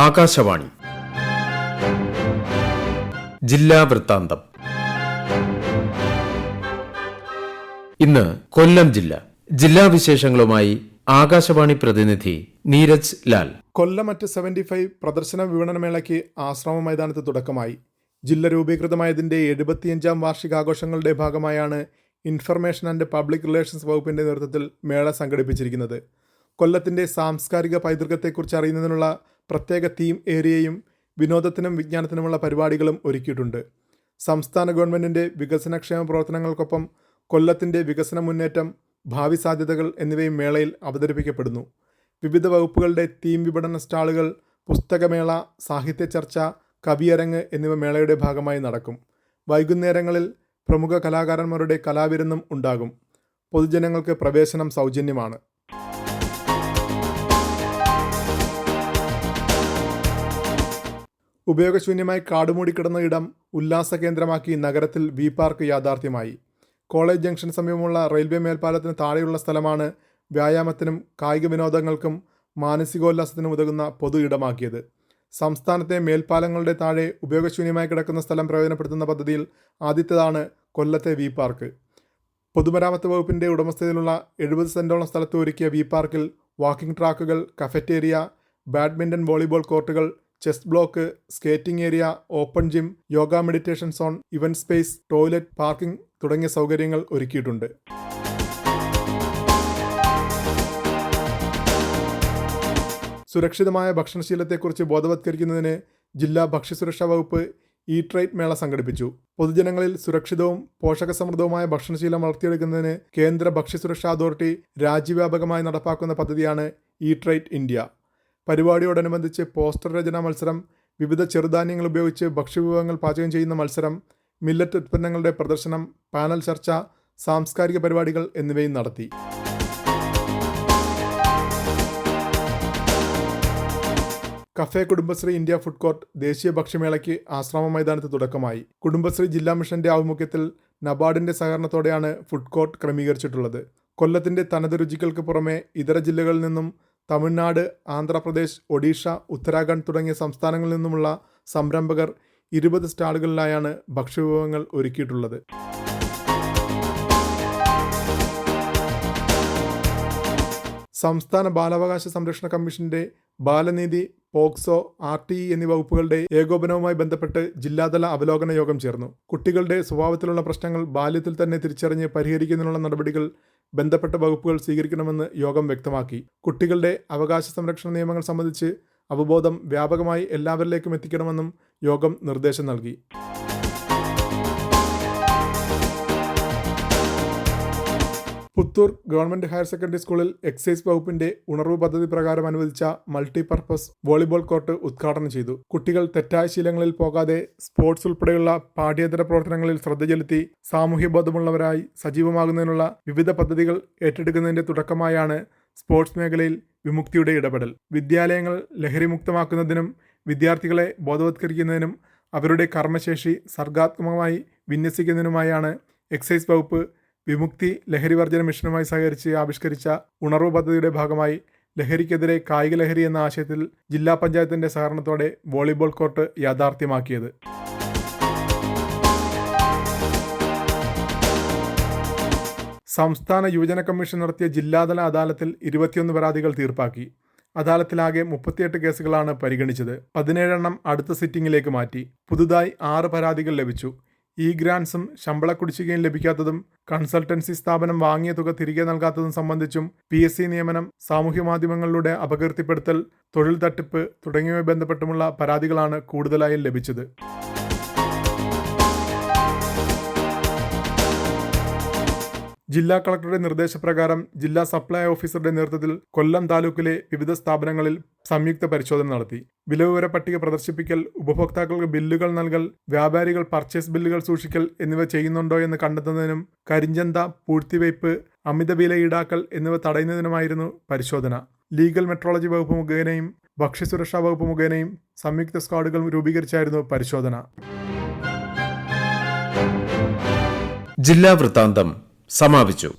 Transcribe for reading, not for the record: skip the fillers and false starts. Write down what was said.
ആകാശവാണി ജില്ലാ വൃത്താന്തം. ഇന്ന് കൊല്ലം ജില്ലാ വിശേഷങ്ങളുമായി ആകാശവാണി പ്രതിനിധി നീരജ് ലാൽ. കൊല്ലം അറ്റ് 75 പ്രദർശന വിപണനമേളയ്ക്ക് ആശ്രമ മൈതാനത്ത് തുടക്കമായി. ജില്ല രൂപീകൃതമായതിന്റെ 75ാം വാർഷികാഘോഷങ്ങളുടെ ഭാഗമായാണ് ഇൻഫർമേഷൻ ആൻഡ് പബ്ലിക് റിലേഷൻസ് വകുപ്പിന്റെ നേതൃത്വത്തിൽ മേള സംഘടിപ്പിച്ചിരിക്കുന്നത്. കൊല്ലത്തിന്റെ സാംസ്കാരിക പൈതൃകത്തെക്കുറിച്ച് അറിയുന്നതിനുള്ള പ്രത്യേക തീം ഏരിയയും വിനോദത്തിനും വിജ്ഞാനത്തിനുമുള്ള പരിപാടികളും ഒരുക്കിയിട്ടുണ്ട്. സംസ്ഥാന ഗവൺമെന്റിന്റെ വികസനക്ഷേമ പ്രവർത്തനങ്ങൾക്കൊപ്പം കൊല്ലത്തിന്റെ വികസന മുന്നേറ്റം, ഭാവി സാധ്യതകൾ എന്നിവയും മേളയിൽ അവതരിപ്പിക്കപ്പെടുന്നു. വിവിധ വകുപ്പുകളുടെ തീം വിപണന സ്റ്റാളുകൾ, പുസ്തകമേള, സാഹിത്യ ചർച്ച, കവിയരങ്ങ് എന്നിവ മേളയുടെ ഭാഗമായി നടക്കും. വൈകുന്നേരങ്ങളിൽ പ്രമുഖ കലാകാരന്മാരുടെ കലാവിരുന്നും ഉണ്ടാകും. പൊതുജനങ്ങൾക്ക് പ്രവേശനം സൗജന്യമാണ്. ഉപയോഗശൂന്യമായി കാടുമൂടിക്കിടന്ന ഇടം ഉല്ലാസ കേന്ദ്രമാക്കി നഗരത്തിൽ വി പാർക്ക് യാഥാർത്ഥ്യമായി. കോളേജ് ജംഗ്ഷൻ സമീപമുള്ള റെയിൽവേ മേൽപ്പാലത്തിന് താഴെയുള്ള സ്ഥലമാണ് വ്യായാമത്തിനും കായിക വിനോദങ്ങൾക്കും മാനസികോല്ലാസത്തിനും ഉതകുന്ന പൊതു ഇടമാക്കിയത്. സംസ്ഥാനത്തെ മേൽപ്പാലങ്ങളുടെ താഴെ ഉപയോഗശൂന്യമായി കിടക്കുന്ന സ്ഥലം പ്രയോജനപ്പെടുത്തുന്ന പദ്ധതിയിൽ ആദ്യത്തേതാണ് കൊല്ലത്തെ വി പാർക്ക്. പൊതുമരാമത്ത് വകുപ്പിൻ്റെ ഉടമസ്ഥതയിലുള്ള 70 സെന്റോളം സ്ഥലത്ത് ഒരുക്കിയ വി പാർക്കിൽ വാക്കിംഗ് ട്രാക്കുകൾ, കഫറ്റേരിയ, ബാഡ്മിൻ്റൺ, വോളിബോൾ കോർട്ടുകൾ, chess block, skating area, open gym, yoga meditation zone, event space, toilet, parking തുടങ്ങിയ സൗകര്യങ്ങൾ ഒരുക്കിയിട്ടുണ്ട്. സുരക്ഷിതമായ ഭക്ഷണശീലത്തെക്കുറിച്ച് ബോധവത്കരിക്കുന്നതിന് ജില്ലാ ഭക്ഷ്യസുരക്ഷാ വകുപ്പ് ഈറ്റ് റൈറ്റ് മേള സംഘടിപ്പിച്ചു. പൊതുജനങ്ങളിൽ സുരക്ഷിതവും പോഷകസമൃദ്ധവുമായ ഭക്ഷണശീലം വളർത്തിയെടുക്കുന്നതിന് കേന്ദ്ര ഭക്ഷ്യസുരക്ഷാ അതോറിറ്റി രാജ്യവ്യാപകമായി നടപ്പാക്കുന്ന പദ്ധതിയാണ് ഈറ്റ് റൈറ്റ് ഇന്ത്യ. പരിപാടിയോടനുബന്ധിച്ച് പോസ്റ്റർ രചനാ മത്സരം, വിവിധ ചെറുധാന്യങ്ങൾ ഉപയോഗിച്ച് ഭക്ഷ്യവിഭവങ്ങൾ പാചകം ചെയ്യുന്ന മത്സരം, മില്ലറ്റ് ഉൽപ്പന്നങ്ങളുടെ പ്രദർശനം, പാനൽ ചർച്ച, സാംസ്കാരിക പരിപാടികൾ എന്നിവയും നടത്തി. Cafe Kudumbashree India food court ദേശീയ ഭക്ഷ്യമേളയ്ക്ക് ആശ്രമ മൈതാനത്ത് തുടക്കമായി. കുടുംബശ്രീ ജില്ലാ മിഷന്റെ ആഭിമുഖ്യത്തിൽ നബാർഡിന്റെ സഹകരണത്തോടെയാണ് ഫുഡ് കോർട്ട് ക്രമീകരിച്ചിട്ടുള്ളത്. കൊല്ലത്തിന്റെ തനത് രുചികൾക്ക് പുറമെ ഇതര ജില്ലകളിൽ നിന്നും തമിഴ്നാട്, ആന്ധ്രാപ്രദേശ്, ഒഡീഷ, ഉത്തരാഖണ്ഡ് തുടങ്ങിയ സംസ്ഥാനങ്ങളിൽ നിന്നുമുള്ള സംരംഭകർ 20 സ്റ്റാളുകളിലായാണ് ഭക്ഷ്യവിഭവങ്ങൾ ഒരുക്കിയിട്ടുള്ളത്. സംസ്ഥാന ബാലാവകാശ സംരക്ഷണ കമ്മീഷന്റെ ബാലനീതി, പോക്സോ, RTE എന്നീ വകുപ്പുകളുടെ ഏകോപനവുമായി ബന്ധപ്പെട്ട് ജില്ലാതല അവലോകന യോഗം ചേർന്നു. കുട്ടികളുടെ സ്വഭാവത്തിലുള്ള പ്രശ്നങ്ങൾ ബാല്യത്തിൽ തന്നെ തിരിച്ചറിഞ്ഞ് പരിഹരിക്കുന്നതിനുള്ള നടപടികൾ ബന്ധപ്പെട്ട വകുപ്പുകൾ സ്വീകരിക്കണമെന്ന് യോഗം വ്യക്തമാക്കി. കുട്ടികളുടെ അവകാശ സംരക്ഷണ നിയമങ്ങൾ സംബന്ധിച്ച് അവബോധം വ്യാപകമായി എല്ലാവരിലേക്കും എത്തിക്കണമെന്നും യോഗം നിർദ്ദേശം നൽകി. പുത്തൂർ ഗവൺമെന്റ് ഹയർ സെക്കൻഡറി സ്കൂളിൽ എക്സൈസ് വകുപ്പിന്റെ ഉണർവ് പദ്ധതി പ്രകാരം അനുവദിച്ച മൾട്ടിപർപ്പസ് വോളിബോൾ കോർട്ട് ഉദ്ഘാടനം ചെയ്തു. കുട്ടികൾ തെറ്റായ ശീലങ്ങളിൽ പോകാതെ സ്പോർട്സ് ഉൾപ്പെടെയുള്ള പാഠ്യേതര പ്രവർത്തനങ്ങളിൽ ശ്രദ്ധ ചെലുത്തി സാമൂഹ്യബോധമുള്ളവരായി സജീവമാകുന്നതിനുള്ള വിവിധ പദ്ധതികൾ ഏറ്റെടുക്കുന്നതിന്റെ തുടക്കമായാണ് സ്പോർട്സ് മേഖലയിൽ വിമുക്തിയുടെ ഇടപെടൽ. വിദ്യാലയങ്ങൾ ലഹരിമുക്തമാക്കുന്നതിനും വിദ്യാർത്ഥികളെ ബോധവത്കരിക്കുന്നതിനും അവരുടെ കർമ്മശേഷി സർഗാത്മകമായി വിന്യസിക്കുന്നതിനുമായാണ് എക്സൈസ് വകുപ്പ് വിമുക്തി ലഹരിവർജന മിഷനുമായി സഹകരിച്ച് ആവിഷ്കരിച്ച ഉണർവ് പദ്ധതിയുടെ ഭാഗമായി ലഹരിക്കെതിരെ കായിക ലഹരി എന്ന ആശയത്തിൽ ജില്ലാ പഞ്ചായത്തിന്റെ സഹകരണത്തോടെ വോളിബോൾ കോർട്ട് യാഥാർത്ഥ്യമാക്കിയത്. സംസ്ഥാന യുവജന കമ്മീഷൻ നടത്തിയ ജില്ലാതല അദാലത്തിൽ 21 പരാതികൾ തീർപ്പാക്കി. അദാലത്തിലാകെ 38 കേസുകളാണ് പരിഗണിച്ചത്. 17 എണ്ണം അടുത്ത സിറ്റിംഗിലേക്ക് മാറ്റി. പുതുതായി 6 പരാതികൾ ലഭിച്ചു. ഗ്രാൻസും ശമ്പള കുടിശ്ശികയും ലഭിക്കാത്തതും, കൺസൾട്ടൻസി സ്ഥാപനം വാങ്ങിയ തുക തിരികെ നൽകാത്തതും സംബന്ധിച്ചും, PSC നിയമനം, സാമൂഹ്യ മാധ്യമങ്ങളിലൂടെ അപകീർത്തിപ്പെടുത്തൽ, തൊഴിൽ തട്ടിപ്പ് തുടങ്ങിയവയുമായി ബന്ധപ്പെട്ടുമുള്ള പരാതികളാണ് കൂടുതലായും ലഭിച്ചത്. ജില്ലാ കളക്ടറുടെ നിർദ്ദേശപ്രകാരം ജില്ലാ സപ്ലൈ ഓഫീസറുടെ നേതൃത്വത്തിൽ കൊല്ലം താലൂക്കിലെ വിവിധ സ്ഥാപനങ്ങളിൽ സംയുക്ത പരിശോധന നടത്തി. വിലവിവര പട്ടിക പ്രദർശിപ്പിക്കൽ, ഉപഭോക്താക്കൾക്ക് ബില്ലുകൾ നൽകൽ, വ്യാപാരികൾ പർച്ചേസ് ബില്ലുകൾ സൂക്ഷിക്കൽ എന്നിവ ചെയ്യുന്നുണ്ടോ എന്ന് കണ്ടെത്തുന്നതിനും കരിഞ്ചന്ത, പൂഴ്ത്തിവയ്പ്, അമിത വില ഈടാക്കൽ എന്നിവ തടയുന്നതിനുമായിരുന്നു പരിശോധന. ലീഗൽ മെട്രോളജി വകുപ്പ് മുഖേനയും ഭക്ഷ്യസുരക്ഷാ വകുപ്പ് മുഖേനയും സംയുക്ത സ്ക്വാഡുകൾ രൂപീകരിച്ചായിരുന്നു പരിശോധന. ജില്ലാ വൃത്താന്തം സമാപിച്ചു.